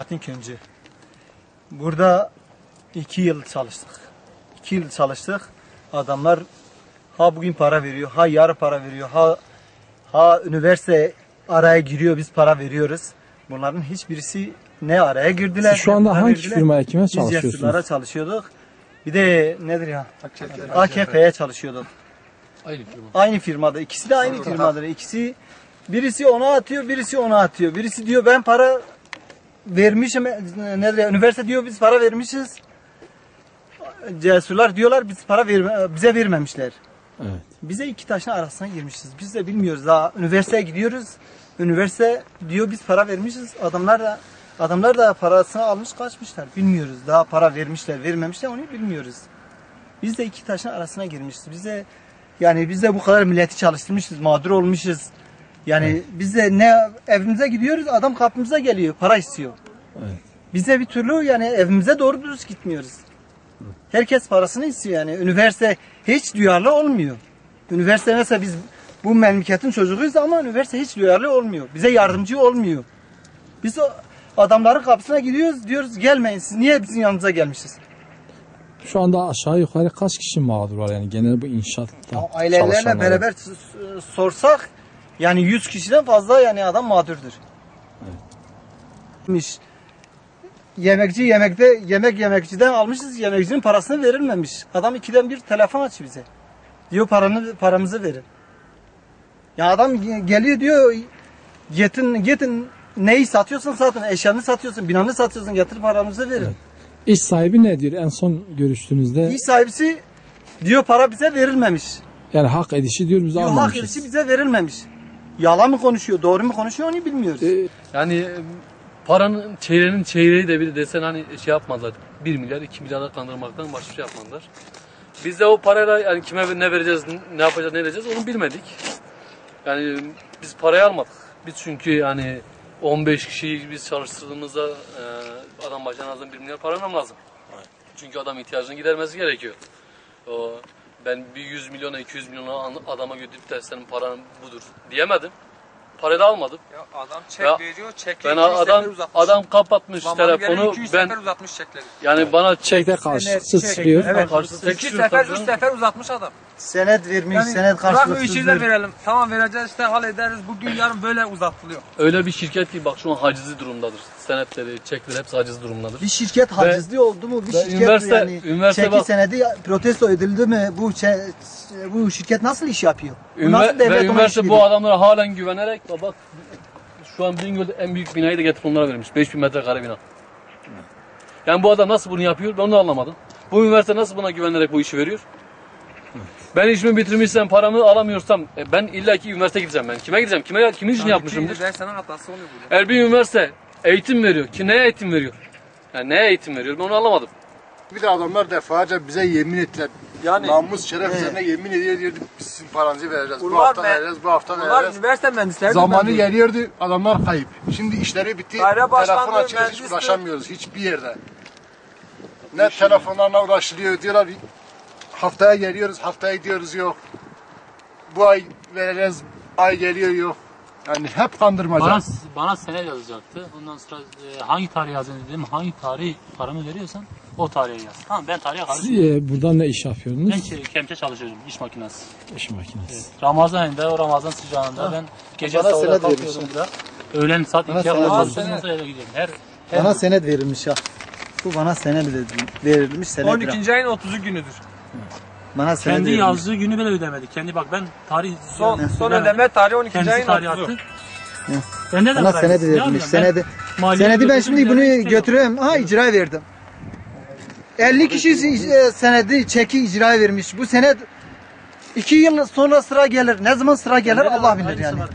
Köncü. Burada 2 yıl çalıştık. 2 yıl çalıştık. Adamlar ha bugün para veriyor, ha yarın para veriyor, ha üniversite araya giriyor, biz para veriyoruz. Bunların hiçbirisi ne araya girdiler. Siz şu anda ne hangi verdiler. firmaya, kime Biz çalışıyorsunuz? Yassılara çalışıyorduk. Bir de nedir ya? AKP'ye çalışıyorduk. Aynı firmada. İkisi de aynı firmadır. Birisi ona atıyor, birisi ona atıyor. Birisi diyor ben para vermişim. Nedir ya? Üniversite diyor biz para vermişiz. Cesurlar diyorlar biz para bize vermemişler. Evet. Bize iki taşın arasına girmişiz. Biz de bilmiyoruz. Daha üniversiteye gidiyoruz. Üniversite diyor biz para vermişiz. Adamlar da parasını almış kaçmışlar. Bilmiyoruz. Daha para vermişler, vermemişler onu bilmiyoruz. Biz de iki taşın arasına girmişiz. Biz de bu kadar milleti çalıştırmışız, mağdur olmuşuz. Yani biz de ne evimize gidiyoruz, adam kapımıza geliyor, para istiyor. Evet. Biz de bir türlü yani evimize doğru dürüst gitmiyoruz. Herkes parasını istiyor yani. Üniversite hiç duyarlı olmuyor. Üniversite mesela biz bu memleketin çocuğuyuz ama üniversite hiç duyarlı olmuyor. Bize yardımcı olmuyor. Biz adamların kapısına gidiyoruz, diyoruz gelmeyin siz niye bizim yanımıza gelmişsiniz? Şu anda aşağı yukarı kaç kişi mağdur var yani genel bu inşaatta Ailelerle çalışanlar? beraber sorsak yani 100 kişiden fazla yani adam mağdurdur. Evet. Yemekçiden almışız, yemekçinin parasını verilmemiş. Adam 2'den 1 telefon aç bize. Diyor paramızı verin. Ya adam geliyor diyor getin neyi satıyorsan satın, eşyanı satıyorsun, binanı satıyorsun, getir paramızı verin. Evet. İş sahibi ne diyor en son görüştüğünüzde? İş sahibisi diyor para bize verilmemiş. Yani hak edişi diyor biz Diyor hak almamışız. edişi bize verilmemiş. Yalan mı konuşuyor, doğru mu konuşuyor onu bilmiyoruz. Yani paranın çeyreği de bir desen hani şey yapmadılar. 1 milyar 2 milyarda kandırmaktan başka şey yapmadılar. Biz de o parayla yani kime ne vereceğiz, ne yapacağız, ne edeceğiz onu bilmedik. Yani biz parayı almadık. Biz çünkü yani 15 kişiyi biz çalıştırdığımızda adam başına lazım 1 milyar param lazım. Çünkü adam ihtiyacını gidermesi gerekiyor. Ben bir 100 milyona 200 milyona adama götürüp de senin paran budur diyemedim. Parayı da almadım. Ya adam çek veriyor, çekleri adam kapatmış telefonu. 200 sefer uzatmış çekleri. Yani bana Çekte karşısız çıkıyor. Evet. karşısında 2 sefer 3 sefer uzatmış adam. Senet vermiş, Yani senet bırak o karşılıksız işi de verelim. Tamam vereceğiz işte hallederiz. Bugün yarın böyle uzatılıyor. öyle bir şirket ki bak şu an hacizi durumdadır. Senetleri, çekleri hepsi haciz durumdadır. Bir şirket hacizli oldu mu? Bir şirket üniversite çeki bak- senedi protesto edildi mi? Bu şirket nasıl iş yapıyor? Bu nasıl devlet ona Üniversite iş bu veriyor? adamlara halen güvenerek bak şu an Bingöl'de en büyük binayı da getirip onlara vermiş. 5000 metrekare bina. Yani bu adam nasıl bunu yapıyor ben onu anlamadım. Bu üniversite nasıl buna güvenerek bu işi veriyor? Ben işimi bitirmişsem paramı alamıyorsam ben illaki üniversite gideceğim ben. Kime gideceğim? Kimin işini yapmışımdır? Dersen hatası oluyor burada. Eğer bir üniversite eğitim veriyor ki neye eğitim veriyor? Yani neye eğitim veriyor ben onu anlamadım. Bir de adamlar defalarca bize yemin ettiler. Yani Namus şeref üzerine yemin ediyordu biz sizin paranızı vereceğiz. Bu Bunlar hafta ne? vereceğiz, bu hafta Bunlar vereceğiz. üniversite mühendisleri. Zamanı geliyordu, adamlar kayıp. Şimdi işleri bitti, Daire başkanlığı, telefon açıyoruz, hiç mühendislik. ulaşamıyoruz hiçbir yerde. Ne telefonlarla ulaşılıyor, diyorlar haftaya geliyoruz, haftaya gidiyoruz yok. Bu ay vereceğiz, ay geliyor yok. Yani hep kandırmaca. Bana senet yazacaktı. Ondan sonra hangi tarih yazacaksın dedim. Hangi tarih paramı veriyorsan o tarihe yaz. Tamam ben tarihe Siz karışmıyorum. buradan ne iş yapıyordunuz? Ben kemçe çalışıyorum. İş makinesi. İş makinesi. Evet. Ramazan ayında o Ramazan sıcağında ben gece Bana sahura senet kalkıyorum vermiş. burada. Öğlen saat 2'ye senet kadar vermiş. çalışıyorum. Sonra eve gidiyorum. Bana senet verilmiş ya. Bu bana senet verilmiş senet. 12. ayın 30'u günüdür. Bana senet Kendi verilmiş. yazdığı günü bile ödemedi. Kendi bak ben tarih Son ödeme tarihi 12. kendisi ayın tarih 30'u. attı. Bende de Bana var senet aynısı. Ne verilmiş. yapacağım? Ben maliye Senedi ben götürdüm, şimdi bunu yani götürüyorum. Ha icra verdim. 50 kişi senedi çeki icra vermiş. Bu senet 2 yıl sonra sıra gelir. Ne zaman sıra gelir Bende de Allah var, bilir aynısı yani. var.